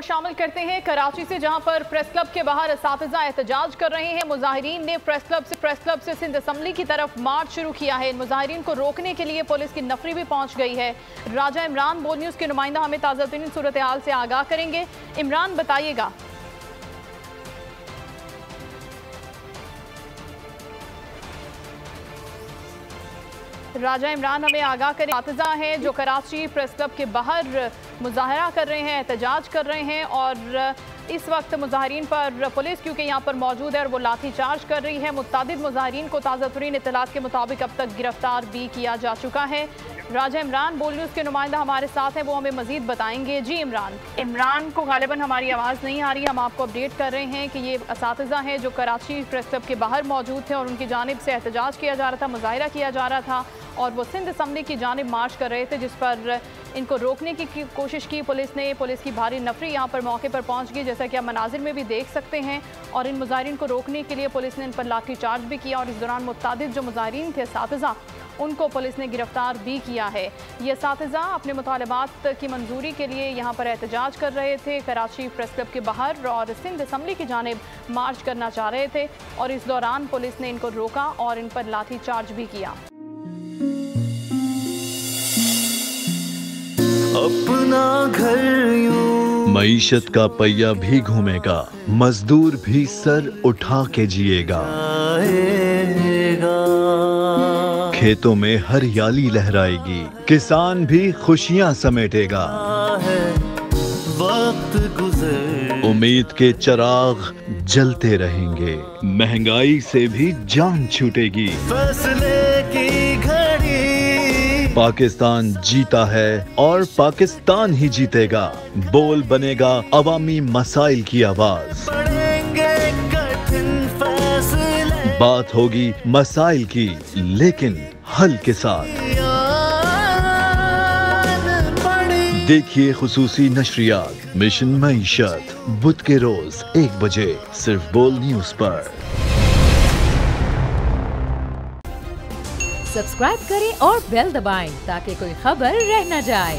शामिल करते हैं कराची से, जहां पर प्रेस क्लब के बाहर असातिज़ा एहतजाज कर रहे हैं। मुजाहिरीन ने प्रेस क्लब से सिंध असम्बली की तरफ मार्च शुरू किया है। इन मुजाहिरीन को रोकने के लिए पुलिस की नफरी भी पहुंच गई है। राजा इमरान बोल न्यूज़ के नुमाइंदा हमें ताज़ा तरीन सूरत हाल से आगाह करेंगे। इमरान, बताइएगा। राजा इमरान, हमें आगाह करें। असातिज़ा हैं जो कराची प्रेस क्लब के बाहर मुजाहरा कर रहे हैं, एहतजाज कर रहे हैं, और इस वक्त मुजाहिरीन पर पुलिस क्योंकि यहाँ पर मौजूद है और वो लाठी चार्ज कर रही है। मुत्तादिद मुजाहिरीन को ताज़ा तरीन इत्तलात के मुताबिक अब तक गिरफ्तार भी किया जा चुका है। राजा इमरान बोल न्यूज़ के नुमाइंदा हमारे साथ हैं, वो हमें मजीद बताएंगे। जी इमरान को गालिबन हमारी आवाज़ नहीं आ रही। हम आपको अपडेट कर रहे हैं कि ये असातिज़ा हैं जो कराची प्रेस क्लब के बाहर मौजूद थे और उनकी जानिब से एहतजाज किया जा रहा था, मुजाहिरा किया जा रहा था, और वो सिंध असम्बली की जानिब मार्च कर रहे थे, जिस पर इनको रोकने की कोशिश की पुलिस ने। पुलिस की भारी नफरी यहाँ पर मौके पर पहुँच गई, जैसा कि आप मनाजिर में भी देख सकते हैं। और इन मुजाहिरीन को रोकने के लिए पुलिस ने इन पर लाठी चार्ज भी किया, और इस दौरान मुत्तादिद जो मुजाहिरीन थे असातिज़ा, उनको पुलिस ने गिरफ्तार भी किया है। ये असातिज़ा अपने मुतालबात की मंजूरी के लिए यहाँ पर एहतजाज कर रहे थे कराची प्रेस क्लब के बाहर, और सिंध असम्बली की जानिब मार्च करना चाह रहे थे, और इस दौरान पुलिस ने इनको रोका और इन पर लाठी चार्ज भी किया। अपना घर यूं मईशत का पहिया भी घूमेगा, मजदूर भी सर उठा के जिएगा, खेतों में हरियाली लहराएगी, किसान भी खुशियां समेटेगा। वक्त गुजर उम्मीद के चिराग जलते रहेंगे, महंगाई से भी जान छूटेगी। फैसले की घड़ी पाकिस्तान जीता है और पाकिस्तान ही जीतेगा। बोल बनेगा अवामी मसाइल की आवाज। पड़ेंगे कठिन फैसले, बात होगी मसाइल की, लेकिन हल के साथ। देखिए खुसूसी नशरियात मिशन मईशत, बुध के रोज 1 बजे सिर्फ बोल न्यूज पर। सब्सक्राइब करें और बेल दबाएं ताकि कोई खबर रह न जाए।